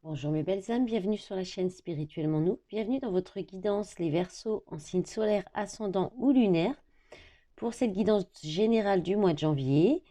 Bonjour mes belles âmes, bienvenue sur la chaîne Spirituellement Nous. Bienvenue dans votre guidance les Verseaux en signe solaire, ascendant ou lunaire pour cette guidance générale du mois de janvier.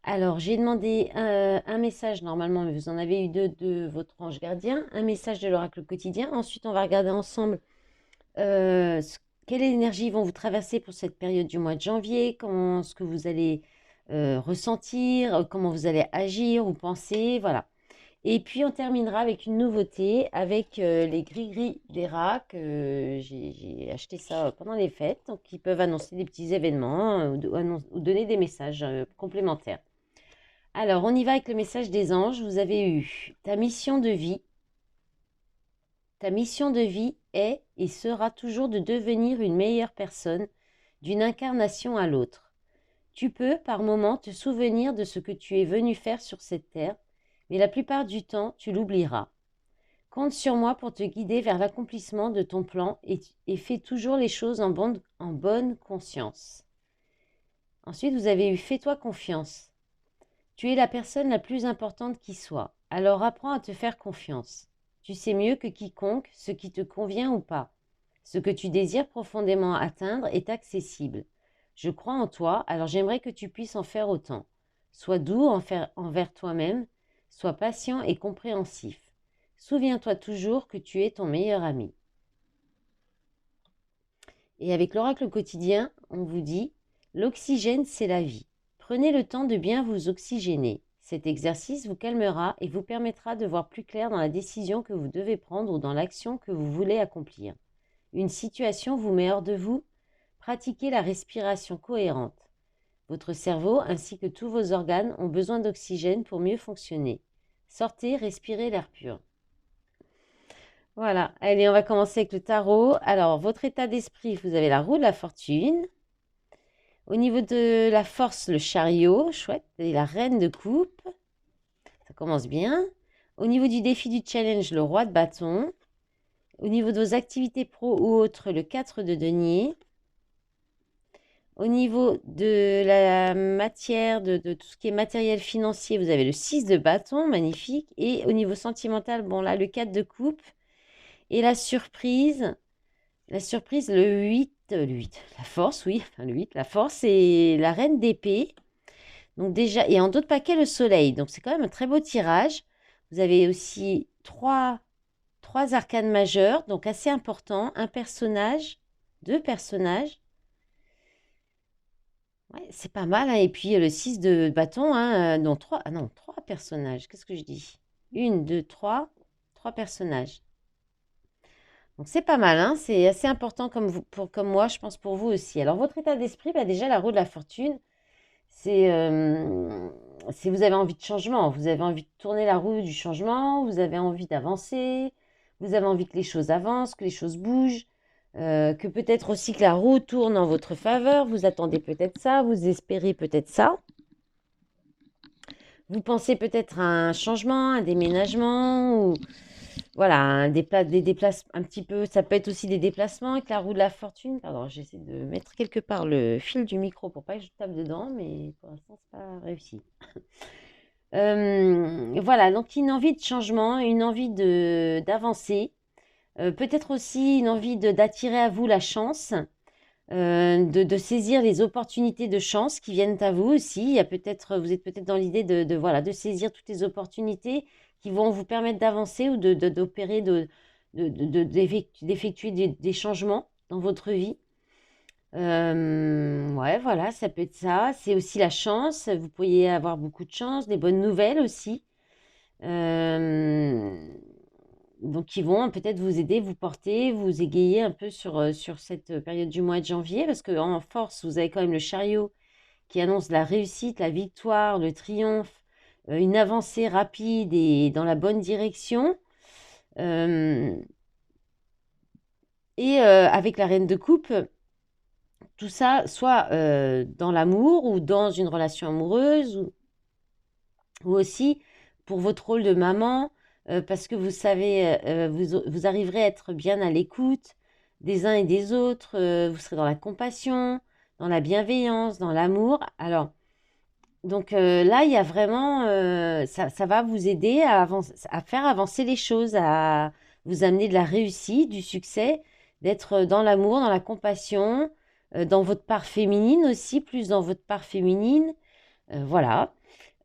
Alors j'ai demandé un message normalement, mais vous en avez eu deux de votre ange gardien, un message de l'oracle quotidien. Ensuite on va regarder ensemble quelle énergie vont vous traverser pour cette période du mois de janvier, comment ce que vous allez ressentir, comment vous allez agir ou penser, voilà. Et puis on terminera avec une nouveauté, avec les gris-gris des rats, que j'ai acheté ça pendant les fêtes, donc qui peuvent annoncer des petits événements ou donner des messages complémentaires. Alors on y va avec le message des anges. Vous avez eu ta mission de vie. Ta mission de vie est et sera toujours de devenir une meilleure personne d'une incarnation à l'autre. Tu peux, par moments, te souvenir de ce que tu es venu faire sur cette terre, mais la plupart du temps, tu l'oublieras. Compte sur moi pour te guider vers l'accomplissement de ton plan et fais toujours les choses en bonne conscience. Ensuite, vous avez eu fais-toi confiance. Tu es la personne la plus importante qui soit, alors apprends à te faire confiance. Tu sais mieux que quiconque ce qui te convient ou pas. Ce que tu désires profondément atteindre est accessible. Je crois en toi, alors j'aimerais que tu puisses en faire autant. Sois doux envers toi-même, sois patient et compréhensif. Souviens-toi toujours que tu es ton meilleur ami. Et avec l'oracle quotidien, on vous dit, l'oxygène, c'est la vie. Prenez le temps de bien vous oxygéner. Cet exercice vous calmera et vous permettra de voir plus clair dans la décision que vous devez prendre ou dans l'action que vous voulez accomplir. Une situation vous met hors de vous, pratiquez la respiration cohérente. Votre cerveau ainsi que tous vos organes ont besoin d'oxygène pour mieux fonctionner. Sortez, respirez l'air pur. Voilà, allez, on va commencer avec le tarot. Alors, votre état d'esprit, vous avez la roue de la fortune. Au niveau de la force, le chariot, chouette, et la reine de coupe. Ça commence bien. Au niveau du défi du challenge, le roi de bâton. Au niveau de vos activités pro ou autres, le 4 de denier. Au niveau de la matière, de tout ce qui est matériel financier, vous avez le 6 de bâton, magnifique. Et au niveau sentimental, bon là, le 4 de coupe. Et la surprise, le 8, la force, oui, enfin le 8, la force et la reine d'épée. Donc déjà, et en d'autres paquets, le soleil. Donc c'est quand même un très beau tirage. Vous avez aussi trois arcanes majeures, donc assez important. Un personnage, deux personnages. Ouais, c'est pas mal, hein. Et puis le 6 de bâton, hein, non, trois personnages. Qu'est-ce que je dis? Une, deux, trois personnages. Donc c'est pas mal, hein, c'est assez important comme moi, je pense pour vous aussi. Alors votre état d'esprit, bah, déjà la roue de la fortune, c'est vous avez envie de changement, vous avez envie de tourner la roue du changement, vous avez envie d'avancer, vous avez envie que les choses avancent, que les choses bougent, que peut-être aussi que la roue tourne en votre faveur, vous attendez peut-être ça, vous espérez peut-être ça. Vous pensez peut-être à un changement, un déménagement ou voilà, des déplacements un petit peu. Ça peut être aussi des déplacements avec la roue de la fortune. Pardon, j'essaie de mettre quelque part le fil du micro pour pas que je tape dedans, mais pour l'instant, c'est pas réussi. Voilà, donc une envie de changement, une envie d'avancer, peut-être aussi une envie d'attirer à vous la chance, de saisir les opportunités de chance qui viennent à vous aussi. Il y a peut-être, vous êtes peut-être dans l'idée voilà, de saisir toutes les opportunités qui vont vous permettre d'avancer ou d'opérer, d'effectuer des changements dans votre vie. Ouais, voilà, ça peut être ça. C'est aussi la chance. Vous pourriez avoir beaucoup de chance, des bonnes nouvelles aussi. Euh, donc, qui vont peut-être vous aider, vous porter, vous égayer un peu sur cette période du mois de janvier, parce qu'en force, vous avez quand même le chariot qui annonce la réussite, la victoire, le triomphe, une avancée rapide et dans la bonne direction. Euh, avec la reine de coupe, tout ça, soit dans l'amour ou dans une relation amoureuse, ou aussi pour votre rôle de maman, parce que vous savez, vous arriverez à être bien à l'écoute des uns et des autres, vous serez dans la compassion, dans la bienveillance, dans l'amour. Alors, Donc là, il y a vraiment, ça va vous aider à faire avancer les choses, à vous amener de la réussite, du succès, d'être dans l'amour, dans la compassion, dans votre part féminine aussi, plus dans votre part féminine. Voilà.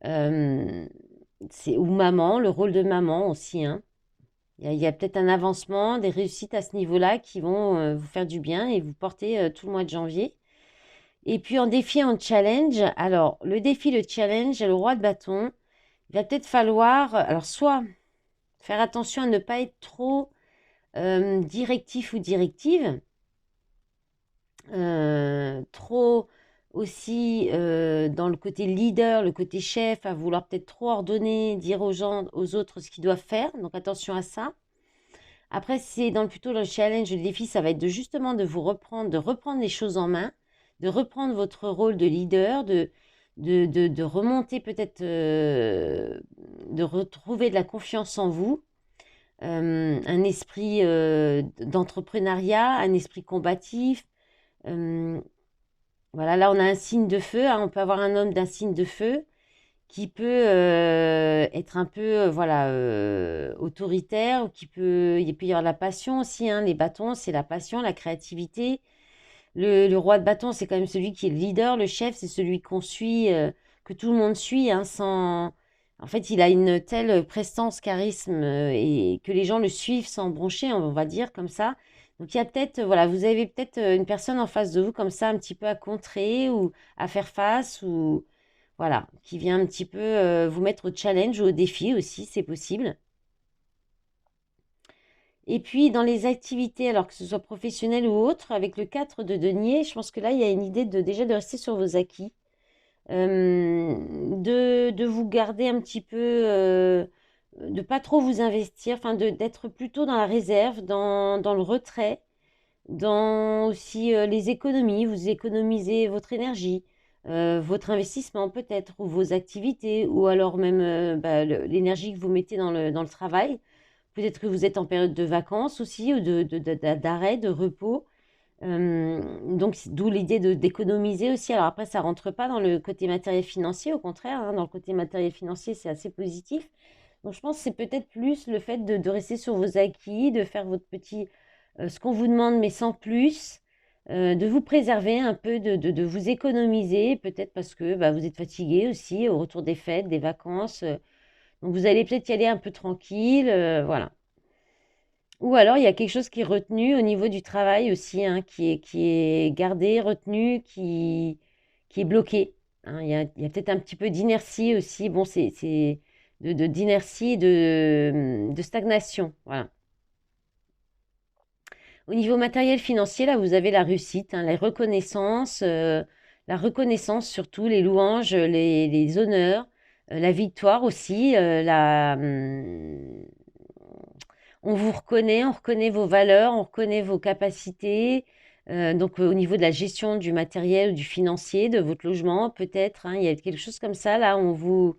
Euh, ou maman, le rôle de maman aussi, hein. Il y a peut-être un avancement, des réussites à ce niveau-là qui vont vous faire du bien et vous porter tout le mois de janvier. Et puis en défi, en challenge, alors le défi, le challenge, le roi de bâton, il va peut-être falloir, alors soit faire attention à ne pas être trop directif ou directive, trop aussi dans le côté leader, le côté chef, à vouloir peut-être trop ordonner, dire aux gens, aux autres ce qu'ils doivent faire. Donc attention à ça. Après, c'est plutôt le challenge, le défi, ça va être justement de vous reprendre, de reprendre les choses en main, de reprendre votre rôle de leader, de remonter peut-être, de retrouver de la confiance en vous, un esprit d'entrepreneuriat, un esprit combatif. euh, voilà, là on a un signe de feu, hein, on peut avoir un homme d'un signe de feu qui peut être un peu voilà, autoritaire, ou il peut y avoir la passion aussi, hein. Les bâtons, c'est la passion, la créativité. Le roi de bâton, c'est quand même celui qui est le leader, le chef, c'est celui qu'on suit, que tout le monde suit, hein, sans... En fait, il a une telle prestance, charisme, et que les gens le suivent sans broncher, on va dire comme ça. Donc il y a peut-être, voilà, vous avez peut-être une personne en face de vous comme ça, un petit peu à contrer ou à faire face, ou voilà, qui vient un petit peu vous mettre au challenge ou au défi aussi, c'est possible. Et puis dans les activités, alors que ce soit professionnel ou autre, avec le 4 de denier, je pense que là, il y a une idée déjà de rester sur vos acquis, de vous garder un petit peu, de pas trop vous investir, enfin d'être plutôt dans la réserve, dans le retrait, dans aussi les économies, vous économisez votre énergie, votre investissement peut-être, ou vos activités, ou alors même l'énergie que vous mettez dans le travail. Peut-être que vous êtes en période de vacances aussi, ou d'arrêt, de repos. Donc, d'où l'idée d'économiser aussi. Alors après, ça rentre pas dans le côté matériel financier, au contraire, hein, dans le côté matériel financier, c'est assez positif. Donc, je pense que c'est peut-être plus le fait de rester sur vos acquis, de faire votre petit, ce qu'on vous demande, mais sans plus, de vous préserver un peu, de vous économiser, peut-être parce que bah, vous êtes fatigué aussi au retour des fêtes, des vacances. Donc, vous allez peut-être y aller un peu tranquille, voilà. Ou alors, il y a quelque chose qui est retenu au niveau du travail aussi, hein, qui est gardé, retenu, qui est bloqué, hein. Il y a peut-être un petit peu d'inertie aussi. Bon, c'est d'inertie, de stagnation. Voilà. Au niveau matériel financier, là, vous avez la réussite, hein, la reconnaissance surtout, les louanges, les honneurs, la victoire aussi, on vous reconnaît, on reconnaît vos valeurs, on reconnaît vos capacités. Donc, au niveau de la gestion du matériel, du financier, de votre logement, peut-être, hein, il y a quelque chose comme ça. Là, on vous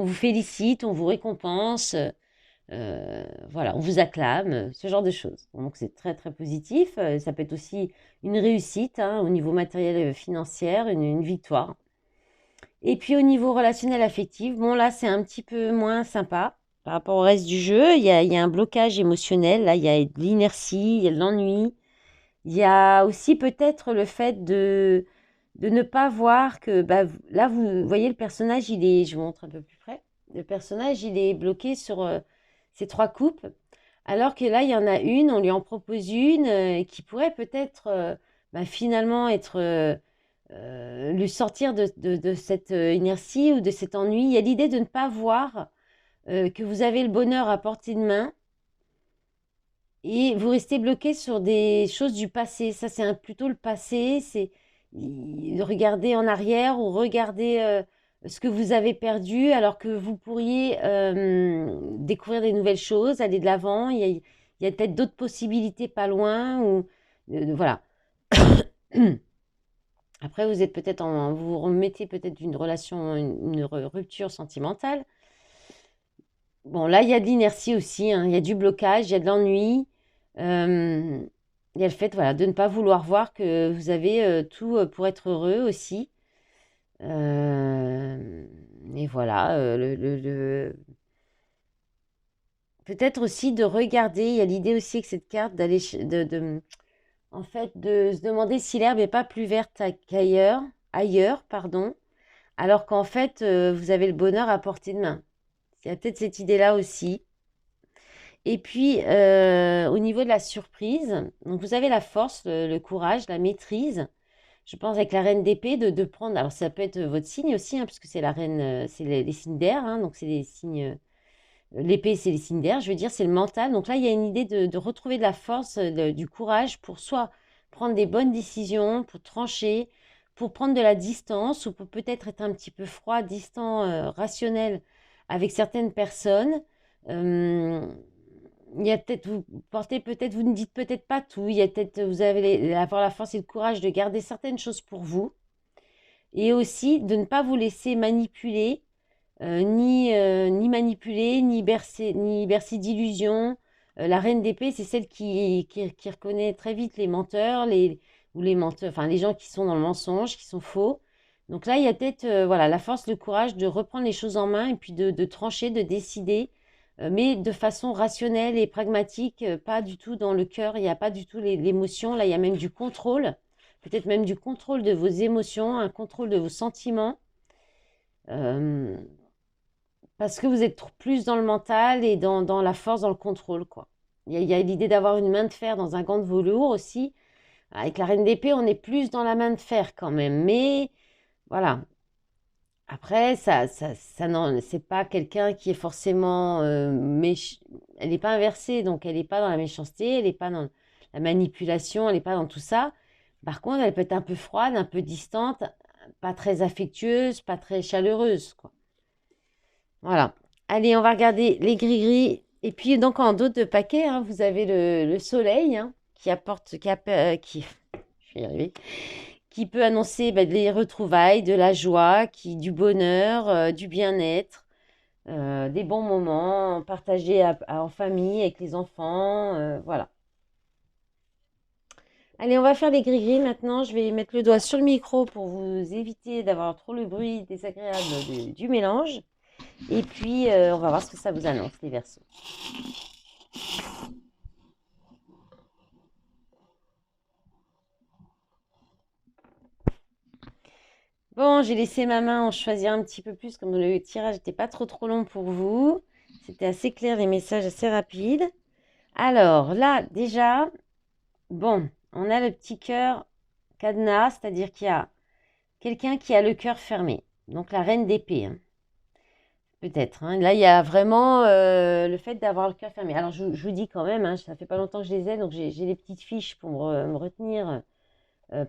félicite, on vous récompense. Voilà, on vous acclame, ce genre de choses. Donc, c'est très, très positif. Ça peut être aussi une réussite, hein, au niveau matériel financier, une victoire. Et puis au niveau relationnel affectif, bon là c'est un petit peu moins sympa par rapport au reste du jeu. Il y a un blocage émotionnel, là il y a de l'inertie, il y a de l'ennui. Il y a aussi peut-être le fait de ne pas voir que, bah, là vous voyez le personnage, je vous montre un peu plus près, le personnage il est bloqué sur ces trois coupes, alors que là il y en a une, on lui en propose une qui pourrait peut-être bah, finalement être... lui sortir de cette inertie ou de cet ennui. Il y a l'idée de ne pas voir que vous avez le bonheur à portée de main et vous restez bloqué sur des choses du passé. Ça, c'est plutôt le passé. C'est regarder en arrière ou regarder ce que vous avez perdu alors que vous pourriez découvrir des nouvelles choses, aller de l'avant. Il y a peut-être d'autres possibilités pas loin. Ou, voilà. Après, vous vous remettez peut-être d'une relation, une rupture sentimentale. Bon, là, il y a de l'inertie aussi, hein. Il y a du blocage, il y a de l'ennui. Euh, il y a le fait, voilà, de ne pas vouloir voir que vous avez tout pour être heureux aussi. Et voilà, peut-être aussi de regarder, il y a l'idée aussi avec cette carte d'aller, en fait, de se demander si l'herbe n'est pas plus verte ailleurs, pardon, alors qu'en fait, vous avez le bonheur à portée de main. Il y a peut-être cette idée-là aussi. Et puis, au niveau de la surprise, donc vous avez la force, le courage, la maîtrise. Je pense avec la reine d'épée de prendre, alors ça peut être votre signe aussi, hein, puisque c'est la reine, c'est les signes d'air, hein, donc c'est les signes, l'épée c'est les signes d'air, je veux dire c'est le mental. Donc là il y a une idée de retrouver de la force, du courage pour soit prendre des bonnes décisions, pour trancher, pour prendre de la distance ou pour peut-être être un petit peu froid, distant, rationnel avec certaines personnes. Euh, il y a peut-être, vous portez peut-être, vous ne dites peut-être pas tout. Il y a peut-être, vous avez avoir la force et le courage de garder certaines choses pour vous. Et aussi de ne pas vous laisser manipuler, ni manipuler, ni bercer d'illusions. La reine d'épée, c'est celle qui reconnaît très vite les menteurs, ou les menteurs, enfin les gens qui sont dans le mensonge, qui sont faux. Donc là, il y a peut-être voilà, la force, le courage de reprendre les choses en main et puis de trancher, de décider, mais de façon rationnelle et pragmatique, pas du tout dans le cœur, il n'y a pas du tout l'émotion, là il y a même du contrôle, peut-être même du contrôle de vos émotions, un contrôle de vos sentiments, euh, parce que vous êtes plus dans le mental et dans la force, dans le contrôle, quoi. Il y a l'idée d'avoir une main de fer dans un gant de velours aussi. Avec la reine d'épée, on est plus dans la main de fer quand même, mais voilà. Après, ça non, c'est pas quelqu'un qui est forcément elle n'est pas inversée, donc elle n'est pas dans la méchanceté, elle n'est pas dans la manipulation, elle n'est pas dans tout ça. Par contre, elle peut être un peu froide, un peu distante, pas très affectueuse, pas très chaleureuse, quoi. Voilà. Allez, on va regarder les gris-gris. Et puis, donc, en dos de paquet, hein, vous avez le soleil, hein, qui apporte, je vais y arriver, qui peut annoncer les retrouvailles, de la joie, du bonheur, du bien-être, des bons moments partagés en famille, avec les enfants, voilà. Allez, on va faire les gris-gris maintenant. Je vais mettre le doigt sur le micro pour vous éviter d'avoir trop le bruit désagréable du mélange. Et puis, on va voir ce que ça vous annonce, les Verseaux. Bon, j'ai laissé ma main en choisir un petit peu plus, comme le tirage n'était pas trop long pour vous. C'était assez clair, les messages assez rapides. Alors, là, déjà, bon, on a le petit cœur cadenas, c'est-à-dire qu'il y a quelqu'un qui a le cœur fermé. Donc, la reine d'épée, hein. Peut-être, hein. Là, il y a vraiment le fait d'avoir le cœur fermé. Alors, je vous dis quand même, hein, ça fait pas longtemps que je les ai, donc j'ai des petites fiches pour me retenir,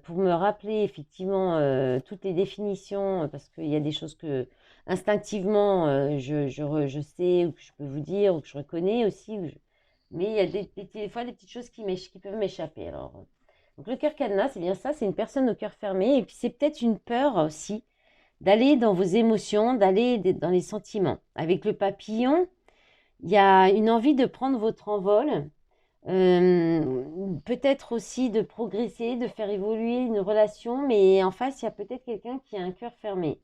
pour me rappeler effectivement toutes les définitions, parce qu'il y a des choses que instinctivement je sais, ou que je peux vous dire, ou que je reconnais aussi. Mais il y a des fois des petites choses qui peuvent m'échapper. Alors, donc le cœur cadenas, c'est bien ça, c'est une personne au cœur fermé, et puis c'est peut-être une peur aussi d'aller dans vos émotions, d'aller dans les sentiments. Avec le papillon, il y a une envie de prendre votre envol, peut-être aussi de progresser, de faire évoluer une relation, mais en face, il y a peut-être quelqu'un qui a un cœur fermé.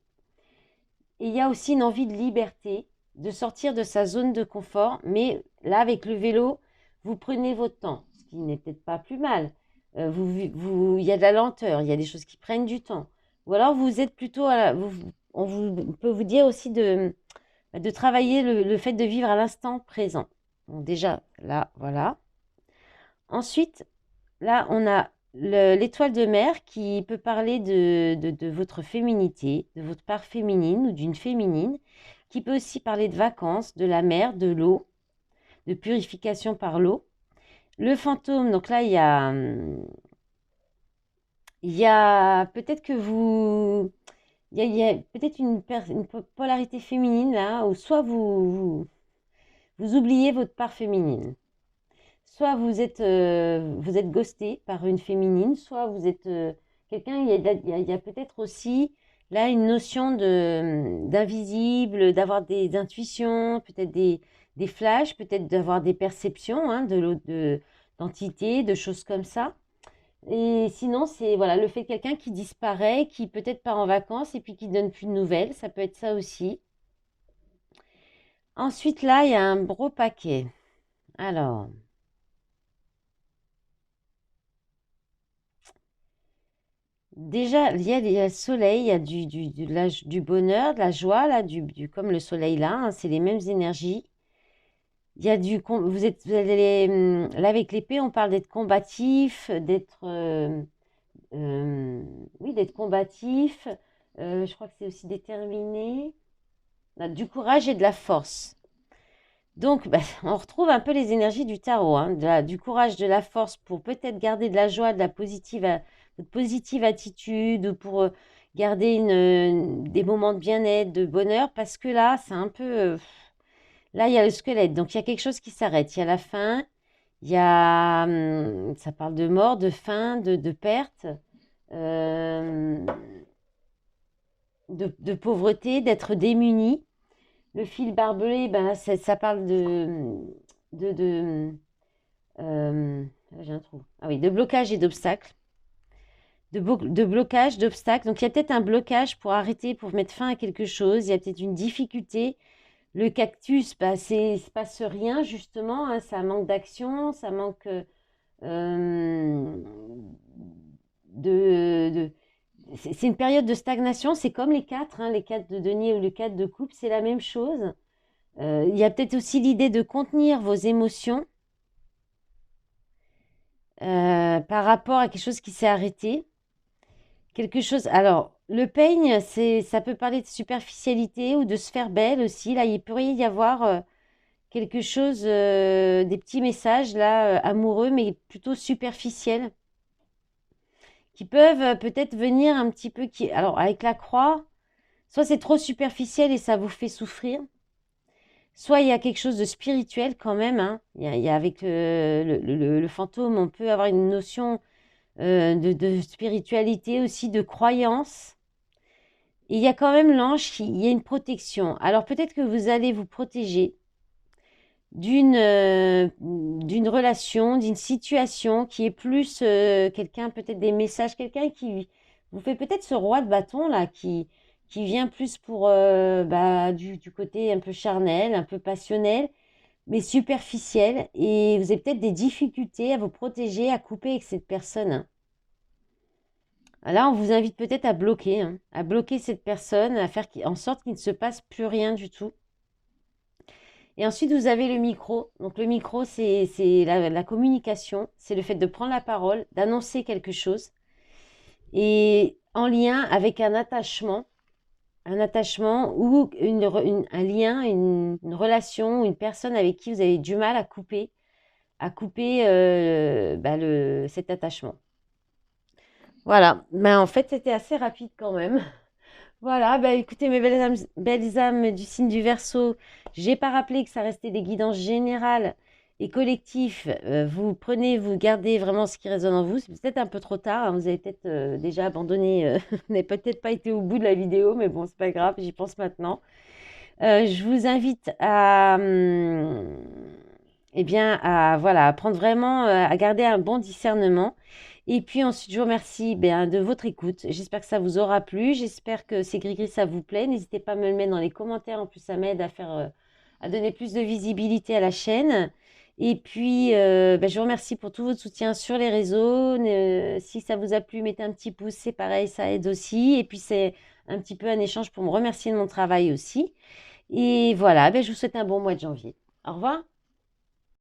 Et il y a aussi une envie de liberté, de sortir de sa zone de confort, mais là, avec le vélo, vous prenez votre temps, ce qui n'est peut-être pas plus mal. Il y a de la lenteur, il y a des choses qui prennent du temps. Ou alors, vous êtes plutôt on peut vous dire aussi de travailler le fait de vivre à l'instant présent. Donc déjà, là, voilà. Ensuite, là, on a l'étoile de mer qui peut parler de votre féminité, de votre part féminine ou d'une féminine, qui peut aussi parler de vacances, de la mer, de l'eau, de purification par l'eau. Le fantôme, donc là, il y a peut-être que vous... Il y a peut-être une polarité féminine là, où soit vous oubliez votre part féminine. Soit vous êtes ghosté par une féminine, soit vous êtes quelqu'un, il y a peut-être aussi là une notion d'invisible, d'avoir des intuitions, peut-être des flashs, peut-être d'avoir des perceptions, hein, d'entités, de choses comme ça. Et sinon, c'est voilà, le fait de quelqu'un qui disparaît, qui peut-être part en vacances et puis qui donne plus de nouvelles, ça peut être ça aussi. Ensuite, là, il y a un gros paquet. Alors, déjà, il y a le soleil, il y a du bonheur, de la joie, là, comme le soleil là, hein, c'est les mêmes énergies. Il y a vous allez, là, avec l'épée, on parle d'être combatif, euh, oui, d'être combatif. Je crois que c'est aussi déterminé. Du courage et de la force. Donc, bah, on retrouve un peu les énergies du tarot, hein, du courage, de la force pour peut-être garder de la joie, de positive attitude, ou pour garder des moments de bien-être, de bonheur, parce que là, c'est un peu... là, il y a le squelette, donc il y a quelque chose qui s'arrête. Il y a la fin, il y a... ça parle de mort, de fin, de perte, euh, de pauvreté, d'être démuni. Le fil barbelé, ben là, ça parle de, de, euh, j'ai un trou. Ah oui, de blocage et d'obstacles. De blocage, d'obstacles. Donc, il y a peut-être un blocage pour arrêter, pour mettre fin à quelque chose. Il y a peut-être une difficulté. Le cactus, bah, il se passe rien, justement, hein. Ça manque d'action, ça manque euh, de, c'est une période de stagnation. C'est comme les quatre, hein, les quatre de denier ou les quatre de coupe, c'est la même chose. Il y a peut-être aussi l'idée de contenir vos émotions par rapport à quelque chose qui s'est arrêté. Quelque chose. Alors, le peigne, ça peut parler de superficialité ou de se faire belle aussi. Là, il pourrait y avoir quelque chose, des petits messages là, amoureux, mais plutôt superficiels, qui peuvent peut-être venir un petit peu. Alors, avec la croix, soit c'est trop superficiel et ça vous fait souffrir. Soit il y a quelque chose de spirituel quand même, hein. Il y a avec le fantôme, on peut avoir une notion de spiritualité aussi, de croyance. Et il y a quand même l'ange, il y a une protection. Alors peut-être que vous allez vous protéger d'une relation, d'une situation qui est plus quelqu'un, peut-être des messages, quelqu'un qui vous fait peut-être ce roi de bâton là, qui vient plus pour bah, du côté un peu charnel, un peu passionnel, mais superficiel. Et vous avez peut-être des difficultés à vous protéger, à couper avec cette personne, hein. Là, on vous invite peut-être à bloquer, hein, à bloquer cette personne, à faire en sorte qu'il ne se passe plus rien du tout. Et ensuite, vous avez le micro. Donc, le micro, c'est la communication, c'est le fait de prendre la parole, d'annoncer quelque chose, et en lien avec un attachement ou un lien, une relation, une personne avec qui vous avez du mal à couper bah, cet attachement. Voilà, ben, en fait, c'était assez rapide quand même. Voilà, bah écoutez, mes belles âmes du signe du Verseau, j'ai pas rappelé que ça restait des guidances générales et collectives. Vous gardez vraiment ce qui résonne en vous. C'est peut-être un peu trop tard, hein, vous avez peut-être déjà abandonné, vous n'avez peut-être pas été au bout de la vidéo, mais bon, c'est pas grave, j'y pense maintenant. Je vous invite eh bien, voilà, à prendre vraiment, à garder un bon discernement. Et puis ensuite, je vous remercie de votre écoute. J'espère que ça vous aura plu. J'espère que ces gris-gris, ça vous plaît. N'hésitez pas à me le mettre dans les commentaires. En plus, ça m'aide à donner plus de visibilité à la chaîne. Et puis, je vous remercie pour tout votre soutien sur les réseaux. Si ça vous a plu, mettez un petit pouce. C'est pareil, ça aide aussi. Et puis, c'est un petit peu un échange pour me remercier de mon travail aussi. Et voilà, je vous souhaite un bon mois de janvier. Au revoir.